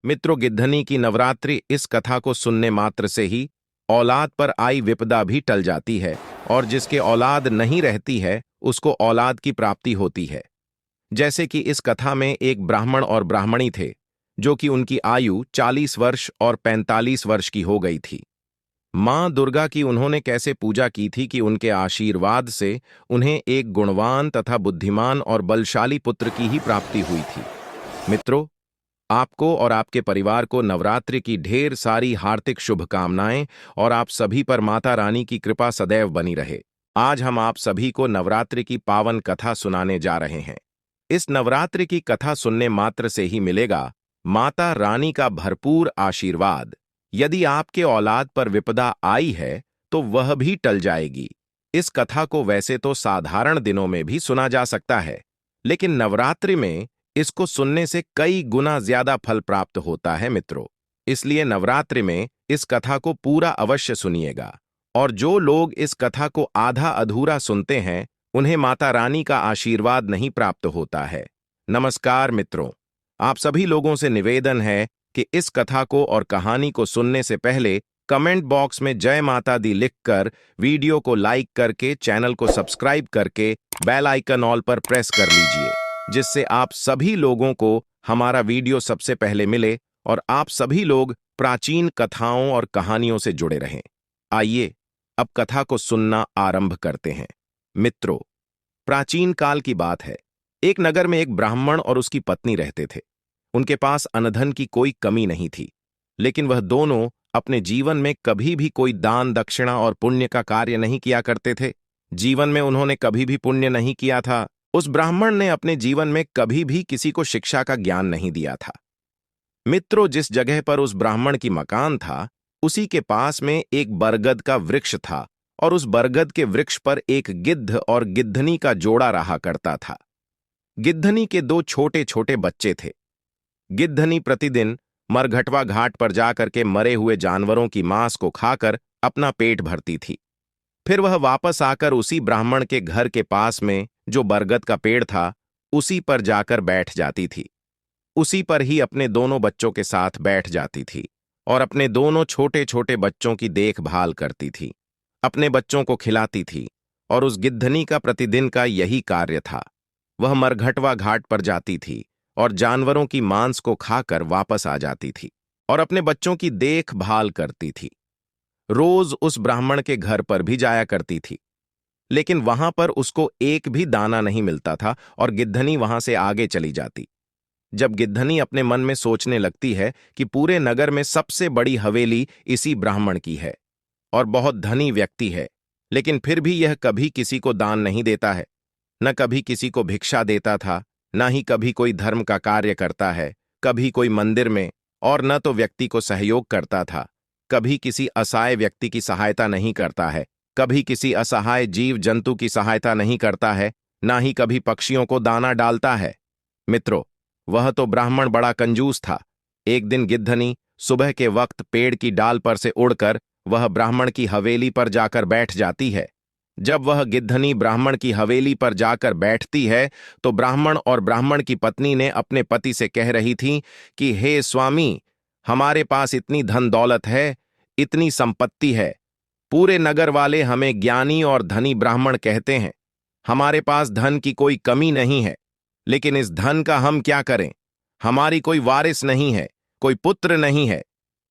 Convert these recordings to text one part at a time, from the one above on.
मित्रों, गिद्धनी की नवरात्रि इस कथा को सुनने मात्र से ही औलाद पर आई विपदा भी टल जाती है और जिसके औलाद नहीं रहती है उसको औलाद की प्राप्ति होती है। जैसे कि इस कथा में एक ब्राह्मण और ब्राह्मणी थे जो कि उनकी आयु 40 वर्ष और 45 वर्ष की हो गई थी। मां दुर्गा की उन्होंने कैसे पूजा की थी कि उनके आशीर्वाद से उन्हें एक गुणवान तथा बुद्धिमान और बलशाली पुत्र की ही प्राप्ति हुई थी। मित्रों, आपको और आपके परिवार को नवरात्रि की ढेर सारी हार्दिक शुभकामनाएं और आप सभी पर माता रानी की कृपा सदैव बनी रहे। आज हम आप सभी को नवरात्रि की पावन कथा सुनाने जा रहे हैं। इस नवरात्रि की कथा सुनने मात्र से ही मिलेगा माता रानी का भरपूर आशीर्वाद। यदि आपके औलाद पर विपदा आई है तो वह भी टल जाएगी। इस कथा को वैसे तो साधारण दिनों में भी सुना जा सकता है, लेकिन नवरात्रि में इसको सुनने से कई गुना ज्यादा फल प्राप्त होता है मित्रों। इसलिए नवरात्रि में इस कथा को पूरा अवश्य सुनिएगा। और जो लोग इस कथा को आधा अधूरा सुनते हैं उन्हें माता रानी का आशीर्वाद नहीं प्राप्त होता है। नमस्कार मित्रों, आप सभी लोगों से निवेदन है कि इस कथा को और कहानी को सुनने से पहले कमेंट बॉक्स में जय माता दी लिखकर, वीडियो को लाइक करके, चैनल को सब्सक्राइब करके बेल आइकन ऑल पर प्रेस कर लीजिए, जिससे आप सभी लोगों को हमारा वीडियो सबसे पहले मिले और आप सभी लोग प्राचीन कथाओं और कहानियों से जुड़े रहें। आइए अब कथा को सुनना आरंभ करते हैं। मित्रों, प्राचीन काल की बात है। एक नगर में एक ब्राह्मण और उसकी पत्नी रहते थे। उनके पास अनधन की कोई कमी नहीं थी, लेकिन वह दोनों अपने जीवन में कभी भी कोई दान दक्षिणा और पुण्य का कार्य नहीं किया करते थे। जीवन में उन्होंने कभी भी पुण्य नहीं किया था। उस ब्राह्मण ने अपने जीवन में कभी भी किसी को शिक्षा का ज्ञान नहीं दिया था। मित्रों, जिस जगह पर उस ब्राह्मण की मकान था उसी के पास में एक बरगद का वृक्ष था और उस बरगद के वृक्ष पर एक गिद्ध और गिद्धनी का जोड़ा रहा करता था। गिद्धनी के दो छोटे छोटे बच्चे थे। गिद्धनी प्रतिदिन मरघटवा घाट पर जाकर के मरे हुए जानवरों की मांस को खाकर अपना पेट भरती थी। फिर वह वापस आकर उसी ब्राह्मण के घर के पास में जो बरगद का पेड़ था उसी पर जाकर बैठ जाती थी। उसी पर ही अपने दोनों बच्चों के साथ बैठ जाती थी और अपने दोनों छोटे छोटे बच्चों की देखभाल करती थी, अपने बच्चों को खिलाती थी। और उस गिद्धनी का प्रतिदिन का यही कार्य था। वह मरघटवा घाट पर जाती थी और जानवरों की मांस को खाकर वापस आ जाती थी और अपने बच्चों की देखभाल करती थी। रोज उस ब्राह्मण के घर पर भी जाया करती थी, लेकिन वहां पर उसको एक भी दाना नहीं मिलता था और गिद्धनी वहां से आगे चली जाती। जब गिद्धनी अपने मन में सोचने लगती है कि पूरे नगर में सबसे बड़ी हवेली इसी ब्राह्मण की है और बहुत धनी व्यक्ति है, लेकिन फिर भी यह कभी किसी को दान नहीं देता है, न कभी किसी को भिक्षा देता था, न ही कभी कोई धर्म का कार्य करता है, कभी कोई मंदिर में, और न तो व्यक्ति को सहयोग करता था, कभी किसी असहाय व्यक्ति की सहायता नहीं करता है, कभी किसी असहाय जीव जंतु की सहायता नहीं करता है, ना ही कभी पक्षियों को दाना डालता है। मित्रों, वह तो ब्राह्मण बड़ा कंजूस था। एक दिन गिद्धनी सुबह के वक्त पेड़ की डाल पर से उड़कर वह ब्राह्मण की हवेली पर जाकर बैठ जाती है। जब वह गिद्धनी ब्राह्मण की हवेली पर जाकर बैठती है तो ब्राह्मण और ब्राह्मण की पत्नी ने अपने पति से कह रही थी कि हे स्वामी, हमारे पास इतनी धन दौलत है, इतनी संपत्ति है, पूरे नगर वाले हमें ज्ञानी और धनी ब्राह्मण कहते हैं। हमारे पास धन की कोई कमी नहीं है, लेकिन इस धन का हम क्या करें? हमारी कोई वारिस नहीं है, कोई पुत्र नहीं है।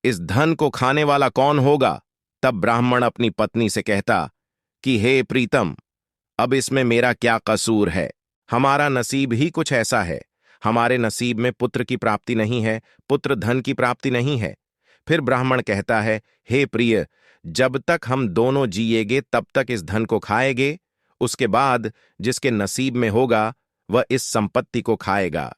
इस धन को खाने वाला कौन होगा? तब ब्राह्मण अपनी पत्नी से कहता कि हे प्रीतम, अब इसमें मेरा क्या कसूर है? हमारा नसीब ही कुछ ऐसा है। हमारे नसीब में पुत्र की प्राप्ति नहीं है, पुत्र धन की प्राप्ति नहीं है। फिर ब्राह्मण कहता है, हे प्रिय, जब तक हम दोनों जिएगे तब तक इस धन को खाएंगे, उसके बाद जिसके नसीब में होगा वह इस संपत्ति को खाएगा।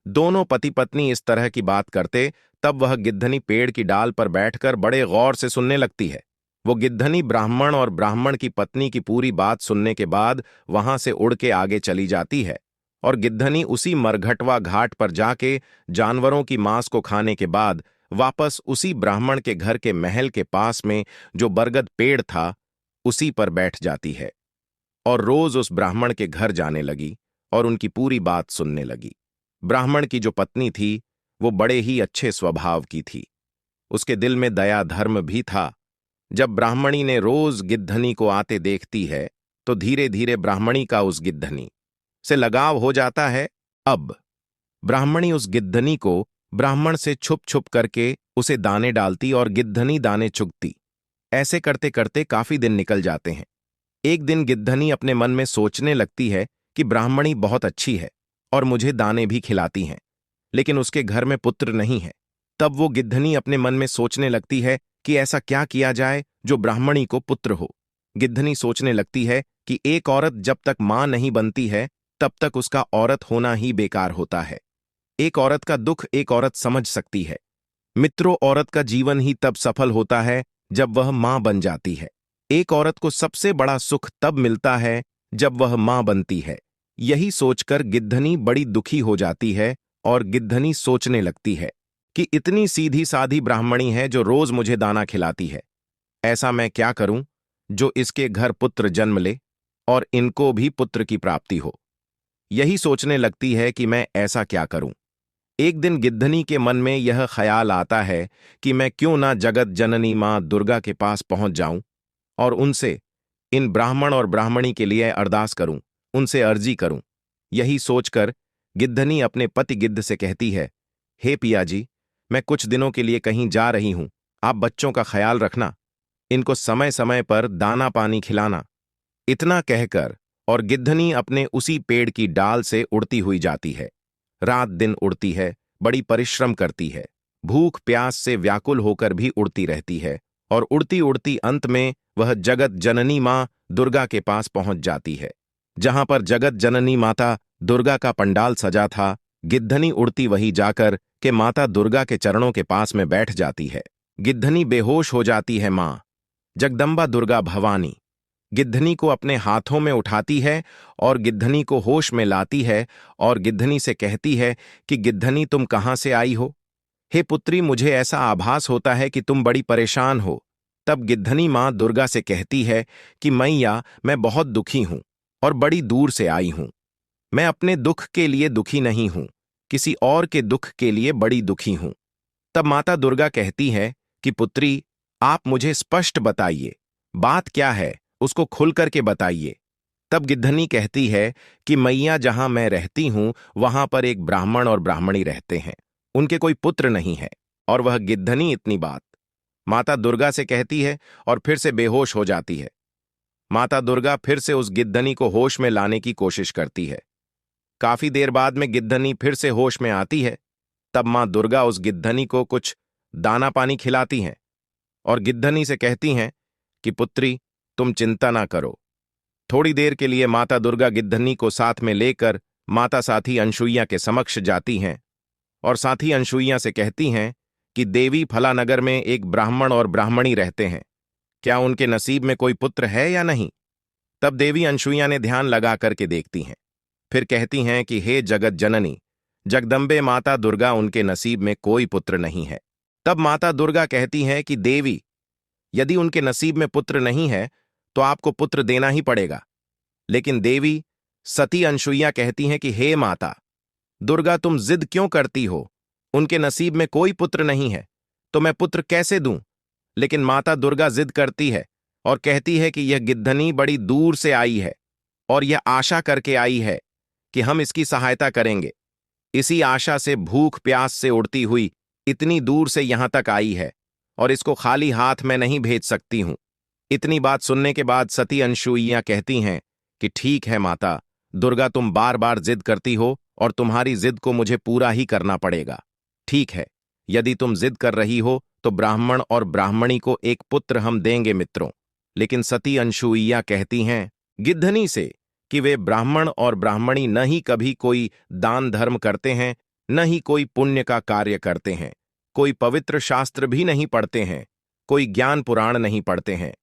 दोनों पति पत्नी इस तरह की बात करते तब वह गिद्धनी पेड़ की डाल पर बैठकर बड़े गौर से सुनने लगती है। वो गिद्धनी ब्राह्मण और ब्राह्मण की पत्नी की पूरी बात सुनने के बाद वहां से उड़ के आगे चली जाती है और गिद्धनी उसी मरघटवा घाट पर जाके जानवरों की मांस को खाने के बाद वापस उसी ब्राह्मण के घर के महल के पास में जो बरगद पेड़ था उसी पर बैठ जाती है और रोज उस ब्राह्मण के घर जाने लगी और उनकी पूरी बात सुनने लगी। ब्राह्मण की जो पत्नी थी वो बड़े ही अच्छे स्वभाव की थी। उसके दिल में दया धर्म भी था। जब ब्राह्मणी ने रोज गिद्धनी को आते देखती है तो धीरे धीरे ब्राह्मणी का उस गिद्धनी से लगाव हो जाता है। अब ब्राह्मणी उस गिद्धनी को ब्राह्मण से छुप छुप करके उसे दाने डालती और गिद्धनी दाने चुगती। ऐसे करते करते काफी दिन निकल जाते हैं। एक दिन गिद्धनी अपने मन में सोचने लगती है कि ब्राह्मणी बहुत अच्छी है और मुझे दाने भी खिलाती हैं, लेकिन उसके घर में पुत्र नहीं है। तब वो गिद्धनी अपने मन में सोचने लगती है कि ऐसा क्या किया जाए जो ब्राह्मणी को पुत्र हो। गिद्धनी सोचने लगती है कि एक औरत जब तक मां नहीं बनती है तब तक उसका औरत होना ही बेकार होता है। एक औरत का दुख एक औरत समझ सकती है। मित्रों, औरत का जीवन ही तब सफल होता है जब वह मां बन जाती है। एक औरत को सबसे बड़ा सुख तब मिलता है जब वह मां बनती है। यही सोचकर गिद्धनी बड़ी दुखी हो जाती है और गिद्धनी सोचने लगती है कि इतनी सीधी साधी ब्राह्मणी है जो रोज मुझे दाना खिलाती है। ऐसा मैं क्या करूं जो इसके घर पुत्र जन्म ले और इनको भी पुत्र की प्राप्ति हो। यही सोचने लगती है कि मैं ऐसा क्या करूं। एक दिन गिद्धनी के मन में यह ख्याल आता है कि मैं क्यों ना जगत जननी मां दुर्गा के पास पहुंच जाऊं और उनसे इन ब्राह्मण और ब्राह्मणी के लिए अरदास करूं, उनसे अर्जी करूं। यही सोचकर गिद्धनी अपने पति गिद्ध से कहती है, हे पिया जी, मैं कुछ दिनों के लिए कहीं जा रही हूं, आप बच्चों का ख्याल रखना, इनको समय समय पर दाना पानी खिलाना। इतना कहकर और गिद्धनी अपने उसी पेड़ की डाल से उड़ती हुई जाती है। रात दिन उड़ती है, बड़ी परिश्रम करती है, भूख प्यास से व्याकुल होकर भी उड़ती रहती है और उड़ती उड़ती अंत में वह जगत जननी मां दुर्गा के पास पहुंच जाती है। जहां पर जगत जननी माता दुर्गा का पंडाल सजा था, गिद्धनी उड़ती वहीं जाकर के माता दुर्गा के चरणों के पास में बैठ जाती है। गिद्धनी बेहोश हो जाती है। मां जगदंबा दुर्गा भवानी गिद्धनी को अपने हाथों में उठाती है और गिद्धनी को होश में लाती है और गिद्धनी से कहती है कि गिद्धनी, तुम कहां से आई हो? हे पुत्री, मुझे ऐसा आभास होता है कि तुम बड़ी परेशान हो। तब गिद्धनी मां दुर्गा से कहती है कि मैया, मैं बहुत दुखी हूं और बड़ी दूर से आई हूं। मैं अपने दुख के लिए दुखी नहीं हूं, किसी और के दुख के लिए बड़ी दुखी हूं। तब माता दुर्गा कहती है कि पुत्री, आप मुझे स्पष्ट बताइए, बात क्या है, उसको खुल करके बताइए। तब गिद्धनी कहती है कि मैया, जहां मैं रहती हूं वहां पर एक ब्राह्मण और ब्राह्मणी रहते हैं, उनके कोई पुत्र नहीं है। और वह गिद्धनी इतनी बात माता दुर्गा से कहती है और फिर से बेहोश हो जाती है। माता दुर्गा फिर से उस गिद्धनी को होश में लाने की कोशिश करती है। काफी देर बाद में गिद्धनी फिर से होश में आती है। तब मां दुर्गा उस गिद्धनी को कुछ दाना पानी खिलाती हैं और गिद्धनी से कहती हैं कि पुत्री, तुम चिंता ना करो। थोड़ी देर के लिए माता दुर्गा गिद्धनी को साथ में लेकर माता साथी अनसुईया के समक्ष जाती हैं और साथी अनसुईया से कहती हैं कि देवी, फलानगर में एक ब्राह्मण और ब्राह्मणी रहते हैं, क्या उनके नसीब में कोई पुत्र है या नहीं? तब देवी अनसुईया ने ध्यान लगा करके देखती हैं, फिर कहती हैं कि हे जगत जननी जगदम्बे माता दुर्गा, उनके नसीब में कोई पुत्र नहीं है। तब माता दुर्गा कहती हैं कि देवी, यदि उनके नसीब में पुत्र नहीं है तो आपको पुत्र देना ही पड़ेगा। लेकिन देवी सती अनसुईया कहती हैं कि हे माता दुर्गा, तुम जिद क्यों करती हो? उनके नसीब में कोई पुत्र नहीं है तो मैं पुत्र कैसे दूं? लेकिन माता दुर्गा जिद करती है और कहती है कि यह गिद्धनी बड़ी दूर से आई है और यह आशा करके आई है कि हम इसकी सहायता करेंगे। इसी आशा से भूख प्यास से उड़ती हुई इतनी दूर से यहां तक आई है और इसको खाली हाथ में नहीं भेज सकती हूं। इतनी बात सुनने के बाद सती अनसुईया कहती हैं कि ठीक है माता दुर्गा, तुम बार बार जिद करती हो और तुम्हारी जिद को मुझे पूरा ही करना पड़ेगा। ठीक है, यदि तुम जिद कर रही हो तो ब्राह्मण और ब्राह्मणी को एक पुत्र हम देंगे मित्रों। लेकिन सती अनसुईया कहती हैं गिद्धनी से कि वे ब्राह्मण और ब्राह्मणी न ही कभी कोई दान धर्म करते हैं, न ही कोई पुण्य का कार्य करते हैं, कोई पवित्र शास्त्र भी नहीं पढ़ते हैं, कोई ज्ञान पुराण नहीं पढ़ते हैं,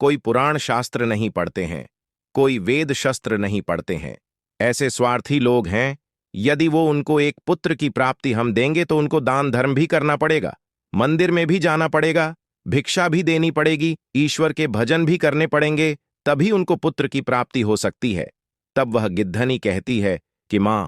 कोई पुराण शास्त्र नहीं पढ़ते हैं, कोई वेद शस्त्र नहीं पढ़ते हैं। ऐसे स्वार्थी लोग हैं। यदि वो उनको एक पुत्र की प्राप्ति हम देंगे तो उनको दान धर्म भी करना पड़ेगा, मंदिर में भी जाना पड़ेगा, भिक्षा भी देनी पड़ेगी, ईश्वर के भजन भी करने पड़ेंगे, तभी उनको पुत्र की प्राप्ति हो सकती है। तब वह गिद्धनी कहती है कि मां,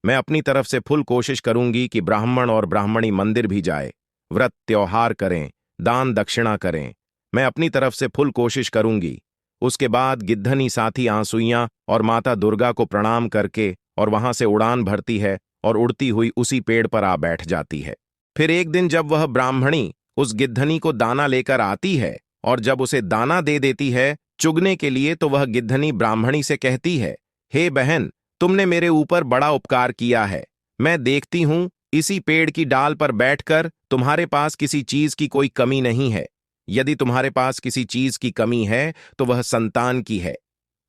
मैं अपनी तरफ से फुल कोशिश करूंगी कि ब्राह्मण और ब्राह्मणी मंदिर भी जाए, व्रत त्योहार करें, दान दक्षिणा करें। मैं अपनी तरफ से फुल कोशिश करूंगी। उसके बाद गिद्धनी साथी आंसुइयां और माता दुर्गा को प्रणाम करके और वहां से उड़ान भरती है और उड़ती हुई उसी पेड़ पर आ बैठ जाती है। फिर एक दिन जब वह ब्राह्मणी उस गिद्धनी को दाना लेकर आती है और जब उसे दाना दे देती है चुगने के लिए, तो वह गिद्धनी ब्राह्मणी से कहती है, हे बहन, तुमने मेरे ऊपर बड़ा उपकार किया है। मैं देखती हूं इसी पेड़ की डाल पर बैठकर तुम्हारे पास किसी चीज की कोई कमी नहीं है। यदि तुम्हारे पास किसी चीज की कमी है तो वह संतान की है।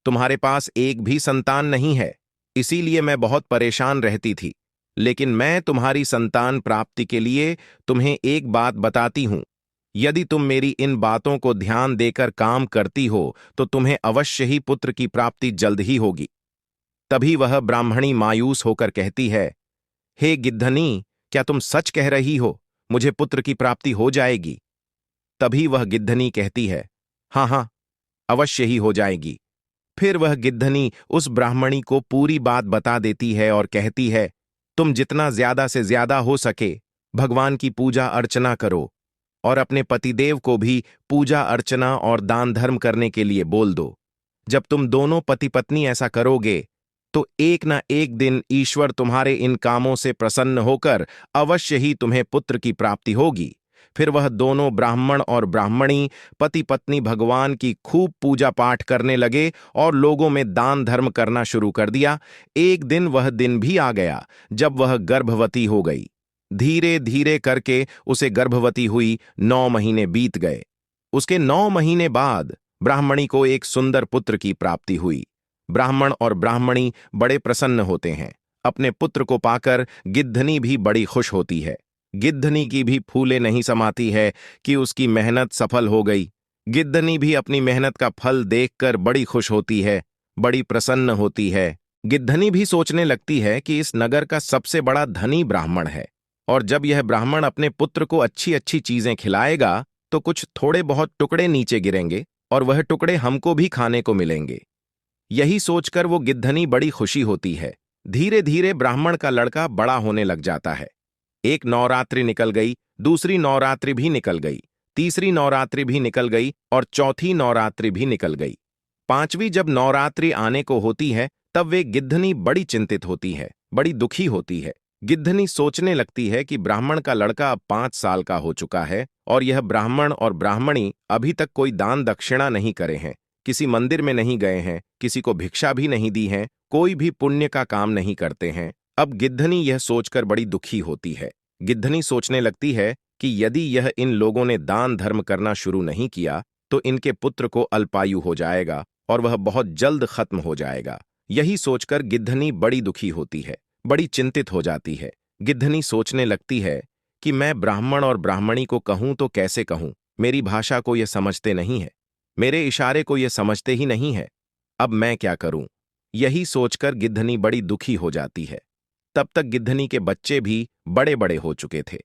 तुम्हारे पास एक भी संतान नहीं है, इसीलिए मैं बहुत परेशान रहती थी। लेकिन मैं तुम्हारी संतान प्राप्ति के लिए तुम्हें एक बात बताती हूं। यदि तुम मेरी इन बातों को ध्यान देकर काम करती हो तो तुम्हें अवश्य ही पुत्र की प्राप्ति जल्द ही होगी। तभी वह ब्राह्मणी मायूस होकर कहती है, हे गिद्धनी, क्या तुम सच कह रही हो? मुझे पुत्र की प्राप्ति हो जाएगी? तभी वह गिद्धनी कहती है, हाँ हाँ, अवश्य ही हो जाएगी। फिर वह गिद्धनी उस ब्राह्मणी को पूरी बात बता देती है और कहती है, तुम जितना ज्यादा से ज्यादा हो सके भगवान की पूजा अर्चना करो और अपने पतिदेव को भी पूजा अर्चना और दान धर्म करने के लिए बोल दो। जब तुम दोनों पति पत्नी ऐसा करोगे तो एक ना एक दिन ईश्वर तुम्हारे इन कामों से प्रसन्न होकर अवश्य ही तुम्हें पुत्र की प्राप्ति होगी। फिर वह दोनों ब्राह्मण और ब्राह्मणी पति पत्नी भगवान की खूब पूजा पाठ करने लगे और लोगों में दान धर्म करना शुरू कर दिया। एक दिन वह दिन भी आ गया जब वह गर्भवती हो गई। धीरे धीरे करके उसे गर्भवती हुई 9 महीने बीत गए। उसके 9 महीने बाद ब्राह्मणी को एक सुंदर पुत्र की प्राप्ति हुई। ब्राह्मण और ब्राह्मणी बड़े प्रसन्न होते हैं। अपने पुत्र को पाकर गिद्धनी भी बड़ी खुश होती है। गिद्धनी की भी फूले नहीं समाती है कि उसकी मेहनत सफल हो गई। गिद्धनी भी अपनी मेहनत का फल देखकर बड़ी खुश होती है, बड़ी प्रसन्न होती है। गिद्धनी भी सोचने लगती है कि इस नगर का सबसे बड़ा धनी ब्राह्मण है और जब यह ब्राह्मण अपने पुत्र को अच्छी अच्छी चीजें खिलाएगा तो कुछ थोड़े बहुत टुकड़े नीचे गिरेंगे और वह टुकड़े हमको भी खाने को मिलेंगे। यही सोचकर वो गिद्धनी बड़ी खुशी होती है। धीरे धीरे ब्राह्मण का लड़का बड़ा होने लग जाता है। एक नवरात्रि निकल गई, दूसरी नवरात्रि भी निकल गई, तीसरी नवरात्रि भी निकल गई और चौथी नवरात्रि भी निकल गई। पांचवी जब नवरात्रि आने को होती है तब वे गिद्धनी बड़ी चिंतित होती है, बड़ी दुखी होती है। गिद्धनी सोचने लगती है कि ब्राह्मण का लड़का अब 5 साल का हो चुका है और यह ब्राह्मण और ब्राह्मणी अभी तक कोई दान दक्षिणा नहीं करे हैं, किसी मंदिर में नहीं गए हैं, किसी को भिक्षा भी नहीं दी है, कोई भी पुण्य का काम नहीं करते हैं। अब गिद्धनी यह सोचकर बड़ी दुखी होती है। गिद्धनी सोचने लगती है कि यदि यह इन लोगों ने दान धर्म करना शुरू नहीं किया तो इनके पुत्र को अल्पायु हो जाएगा और वह बहुत जल्द खत्म हो जाएगा। यही सोचकर गिद्धनी बड़ी दुखी होती है, बड़ी चिंतित हो जाती है। गिद्धनी सोचने लगती है कि मैं ब्राह्मण और ब्राह्मणी को कहूं तो कैसे कहूं, मेरी भाषा को यह समझते नहीं है, मेरे इशारे को यह समझते ही नहीं है। अब मैं क्या करूं? यही सोचकर गिद्धनी बड़ी दुखी हो जाती है। तब तक गिद्धनी के बच्चे भी बड़े बड़े हो चुके थे।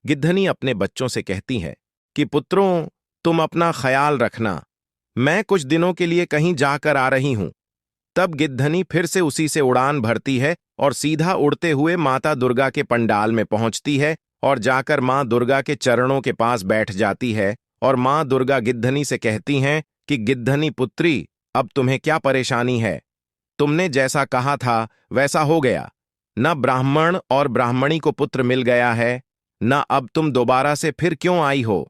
गिद्धनी अपने बच्चों से कहती है कि पुत्रों, तुम अपना ख्याल रखना, मैं कुछ दिनों के लिए कहीं जाकर आ रही हूं। तब गिद्धनी फिर से उसी से उड़ान भरती है और सीधा उड़ते हुए माता दुर्गा के पंडाल में पहुंचती है और जाकर मां दुर्गा के चरणों के पास बैठ जाती है और मां दुर्गा गिद्धनी से कहती हैं कि गिद्धनी पुत्री, अब तुम्हें क्या परेशानी है? तुमने जैसा कहा था वैसा हो गया। न ब्राह्मण और ब्राह्मणी को पुत्र मिल गया है, न अब तुम दोबारा से फिर क्यों आई हो?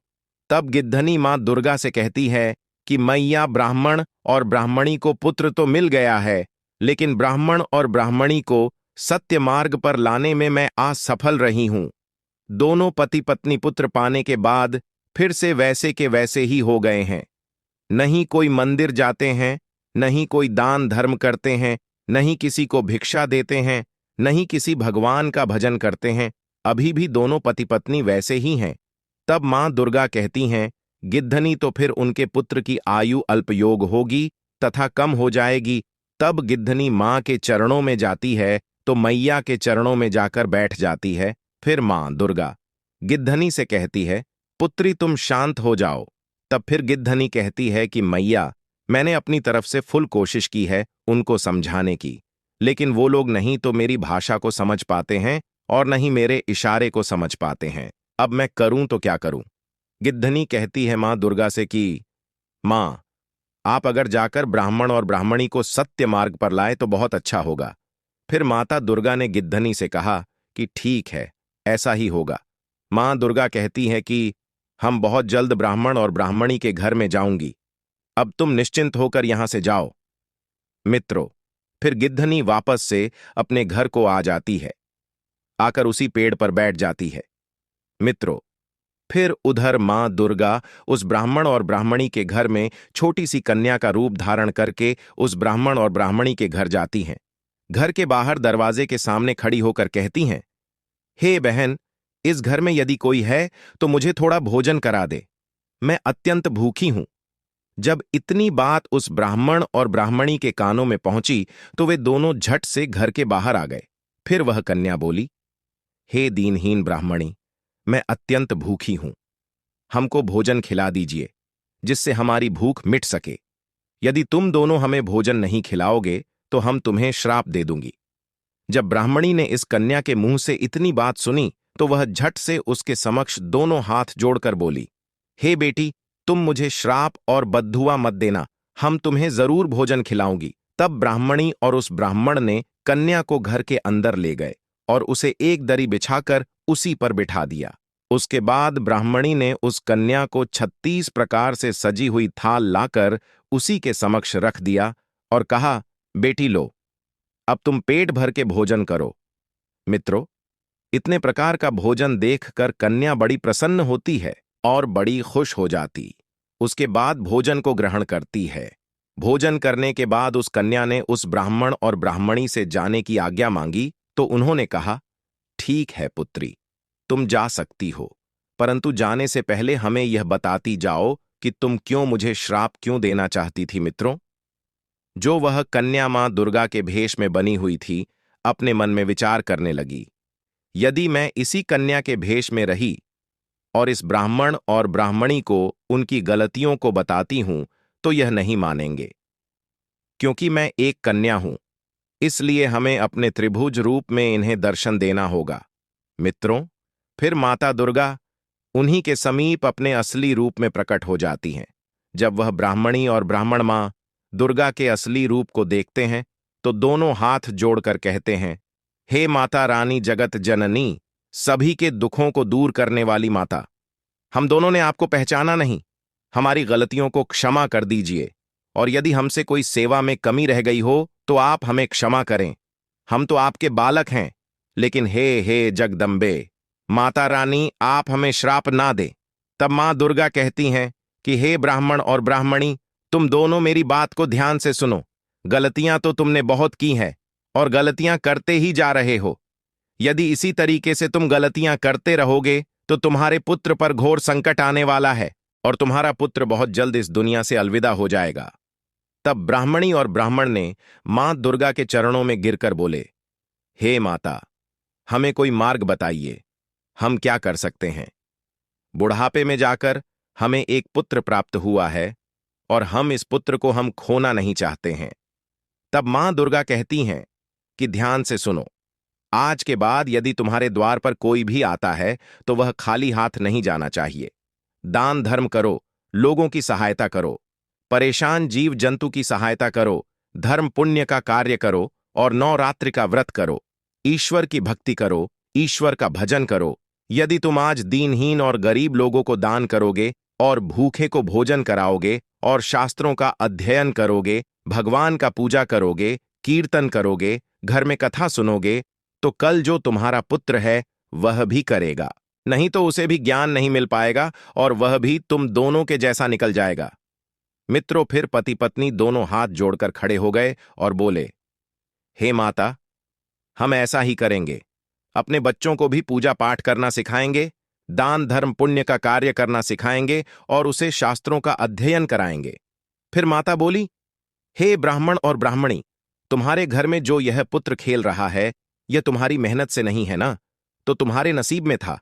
तब गिद्धनी मां दुर्गा से कहती है कि मैया, ब्राह्मण और ब्राह्मणी को पुत्र तो मिल गया है, लेकिन ब्राह्मण और ब्राह्मणी को सत्य मार्ग पर लाने में मैं असफल रही हूं। दोनों पति पत्नी पुत्र पाने के बाद फिर से वैसे के वैसे ही हो गए हैं। नहीं कोई मंदिर जाते हैं, नहीं कोई दान धर्म करते हैं, नहीं किसी को भिक्षा देते हैं, नहीं किसी भगवान का भजन करते हैं। अभी भी दोनों पति पत्नी वैसे ही हैं। तब मां दुर्गा कहती हैं, गिद्धनी तो फिर उनके पुत्र की आयु अल्पयोग होगी तथा कम हो जाएगी। तब गिद्धनी मां के चरणों में जाती है तो मैया के चरणों में जाकर बैठ जाती है। फिर मां दुर्गा गिद्धनी से कहती है, पुत्री तुम शांत हो जाओ। तब फिर गिद्धनी कहती है कि मैया, मैंने अपनी तरफ से फुल कोशिश की है उनको समझाने की, लेकिन वो लोग नहीं तो मेरी भाषा को समझ पाते हैं और नहीं मेरे इशारे को समझ पाते हैं। अब मैं करूं तो क्या करूं? गिद्धनी कहती है मां दुर्गा से कि मां, आप अगर जाकर ब्राह्मण और ब्राह्मणी को सत्य मार्ग पर लाए तो बहुत अच्छा होगा। फिर माता दुर्गा ने गिद्धनी से कहा कि ठीक है, ऐसा ही होगा। मां दुर्गा कहती है कि हम बहुत जल्द ब्राह्मण और ब्राह्मणी के घर में जाऊंगी। अब तुम निश्चिंत होकर यहां से जाओ। मित्रों, फिर गिद्धनी वापस से अपने घर को आ जाती है, आकर उसी पेड़ पर बैठ जाती है। मित्रों, फिर उधर मां दुर्गा उस ब्राह्मण और ब्राह्मणी के घर में छोटी सी कन्या का रूप धारण करके उस ब्राह्मण और ब्राह्मणी के घर जाती हैं। घर के बाहर दरवाजे के सामने खड़ी होकर कहती हैं, हे बहन, इस घर में यदि कोई है तो मुझे थोड़ा भोजन करा दे, मैं अत्यंत भूखी हूं। जब इतनी बात उस ब्राह्मण और ब्राह्मणी के कानों में पहुंची तो वे दोनों झट से घर के बाहर आ गए। फिर वह कन्या बोली, हे दीनहीन ब्राह्मणी, मैं अत्यंत भूखी हूं, हमको भोजन खिला दीजिए जिससे हमारी भूख मिट सके। यदि तुम दोनों हमें भोजन नहीं खिलाओगे तो हम तुम्हें श्राप दे दूंगी। जब ब्राह्मणी ने इस कन्या के मुंह से इतनी बात सुनी तो वह झट से उसके समक्ष दोनों हाथ जोड़कर बोली, हे बेटी, तुम मुझे श्राप और बद्दुआ मत देना, हम तुम्हें जरूर भोजन खिलाऊंगी। तब ब्राह्मणी और उस ब्राह्मण ने कन्या को घर के अंदर ले गए और उसे एक दरी बिछाकर उसी पर बिठा दिया। उसके बाद ब्राह्मणी ने उस कन्या को 36 प्रकार से सजी हुई थाल लाकर उसी के समक्ष रख दिया और कहा, बेटी लो, अब तुम पेट भर के भोजन करो। मित्रों, इतने प्रकार का भोजन देखकर कन्या बड़ी प्रसन्न होती है और बड़ी खुश हो जाती। उसके बाद भोजन को ग्रहण करती है। भोजन करने के बाद उस कन्या ने उस ब्राह्मण और ब्राह्मणी से जाने की आज्ञा मांगी तो उन्होंने कहा, ठीक है पुत्री, तुम जा सकती हो, परंतु जाने से पहले हमें यह बताती जाओ कि तुम मुझे श्राप क्यों देना चाहती थी। मित्रों, जो वह कन्या मां दुर्गा के भेष में बनी हुई थी, अपने मन में विचार करने लगी, यदि मैं इसी कन्या के भेष में रही और इस ब्राह्मण और ब्राह्मणी को उनकी गलतियों को बताती हूं तो यह नहीं मानेंगे। क्योंकि मैं एक कन्या हूं, इसलिए हमें अपने त्रिभुज रूप में इन्हें दर्शन देना होगा। मित्रों, फिर माता दुर्गा उन्हीं के समीप अपने असली रूप में प्रकट हो जाती हैं। जब वह ब्राह्मणी और ब्राह्मण मां दुर्गा के असली रूप को देखते हैं तो दोनों हाथ जोड़कर कहते हैं, हे माता रानी जगत जननी, सभी के दुखों को दूर करने वाली माता, हम दोनों ने आपको पहचाना नहीं, हमारी गलतियों को क्षमा कर दीजिए और यदि हमसे कोई सेवा में कमी रह गई हो तो आप हमें क्षमा करें। हम तो आपके बालक हैं, लेकिन हे जगदम्बे माता रानी, आप हमें श्राप ना दे। तब मां दुर्गा कहती हैं कि हे ब्राह्मण और ब्राह्मणी, तुम दोनों मेरी बात को ध्यान से सुनो। गलतियां तो तुमने बहुत की हैं और गलतियां करते ही जा रहे हो। यदि इसी तरीके से तुम गलतियां करते रहोगे तो तुम्हारे पुत्र पर घोर संकट आने वाला है और तुम्हारा पुत्र बहुत जल्द इस दुनिया से अलविदा हो जाएगा। तब ब्राह्मणी और ब्राह्मण ने मां दुर्गा के चरणों में गिरकर बोले, हे माता, हमें कोई मार्ग बताइए, हम क्या कर सकते हैं? बुढ़ापे में जाकर हमें एक पुत्र प्राप्त हुआ है और हम इस पुत्र को हम खोना नहीं चाहते हैं। तब मां दुर्गा कहती हैं कि ध्यान से सुनो, आज के बाद यदि तुम्हारे द्वार पर कोई भी आता है तो वह खाली हाथ नहीं जाना चाहिए। दान धर्म करो, लोगों की सहायता करो, परेशान जीव जंतु की सहायता करो, धर्म पुण्य का कार्य करो और नवरात्रि का व्रत करो, ईश्वर की भक्ति करो, ईश्वर का भजन करो। यदि तुम आज दीनहीन और गरीब लोगों को दान करोगे और भूखे को भोजन कराओगे और शास्त्रों का अध्ययन करोगे, भगवान का पूजा करोगे, कीर्तन करोगे, घर में कथा सुनोगे, तो कल जो तुम्हारा पुत्र है वह भी करेगा, नहीं तो उसे भी ज्ञान नहीं मिल पाएगा और वह भी तुम दोनों के जैसा निकल जाएगा। मित्रों, फिर पति पत्नी दोनों हाथ जोड़कर खड़े हो गए और बोले, हे माता, हम ऐसा ही करेंगे, अपने बच्चों को भी पूजा पाठ करना सिखाएंगे, दान धर्म पुण्य का कार्य करना सिखाएंगे और उसे शास्त्रों का अध्ययन कराएंगे। फिर माता बोली, हे ब्राह्मण और ब्राह्मणी, तुम्हारे घर में जो यह पुत्र खेल रहा है यह तुम्हारी मेहनत से नहीं है ना, तो तुम्हारे नसीब में था।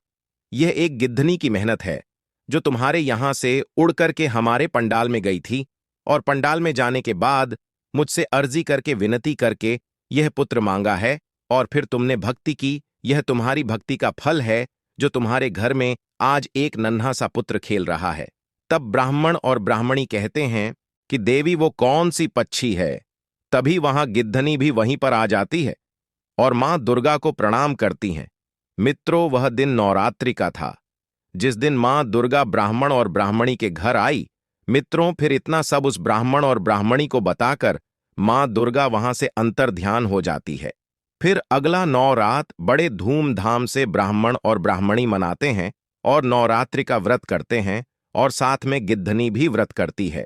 यह एक गिद्धनी की मेहनत है जो तुम्हारे यहां से उड़ करके हमारे पंडाल में गई थी और पंडाल में जाने के बाद मुझसे अर्जी करके विनती करके यह पुत्र मांगा है और फिर तुमने भक्ति की, यह तुम्हारी भक्ति का फल है जो तुम्हारे घर में आज एक नन्हा सा पुत्र खेल रहा है। तब ब्राह्मण और ब्राह्मणी कहते हैं कि देवी वो कौन सी पक्षी है। तभी वहां गिद्धनी भी वहीं पर आ जाती है और मां दुर्गा को प्रणाम करती हैं। मित्रों, वह दिन नवरात्रि का था जिस दिन मां दुर्गा ब्राह्मण और ब्राह्मणी के घर आई। मित्रों, फिर इतना सब उस ब्राह्मण और ब्राह्मणी को बताकर मां दुर्गा वहां से अंतर ध्यान हो जाती है। फिर अगला नवरात बड़े धूमधाम से ब्राह्मण और ब्राह्मणी मनाते हैं और नवरात्रि का व्रत करते हैं और साथ में गिद्धनी भी व्रत करती है।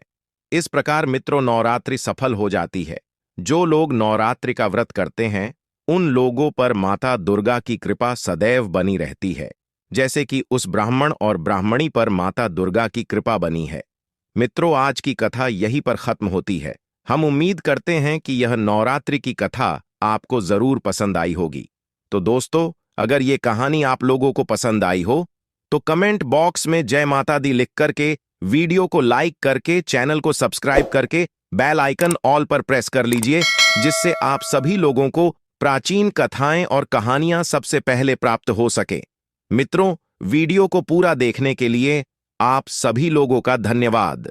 इस प्रकार मित्रों नवरात्रि सफल हो जाती है। जो लोग नवरात्रि का व्रत करते हैं उन लोगों पर माता दुर्गा की कृपा सदैव बनी रहती है, जैसे कि उस ब्राह्मण और ब्राह्मणी पर माता दुर्गा की कृपा बनी है। मित्रों, आज की कथा यहीं पर खत्म होती है। हम उम्मीद करते हैं कि यह नवरात्रि की कथा आपको जरूर पसंद आई होगी। तो दोस्तों, अगर ये कहानी आप लोगों को पसंद आई हो तो कमेंट बॉक्स में जय माता दी लिख करके, वीडियो को लाइक करके, चैनल को सब्सक्राइब करके बेल आइकन ऑल पर प्रेस कर लीजिए, जिससे आप सभी लोगों को प्राचीन कथाएं और कहानियां सबसे पहले प्राप्त हो सके। मित्रों, वीडियो को पूरा देखने के लिए आप सभी लोगों का धन्यवाद।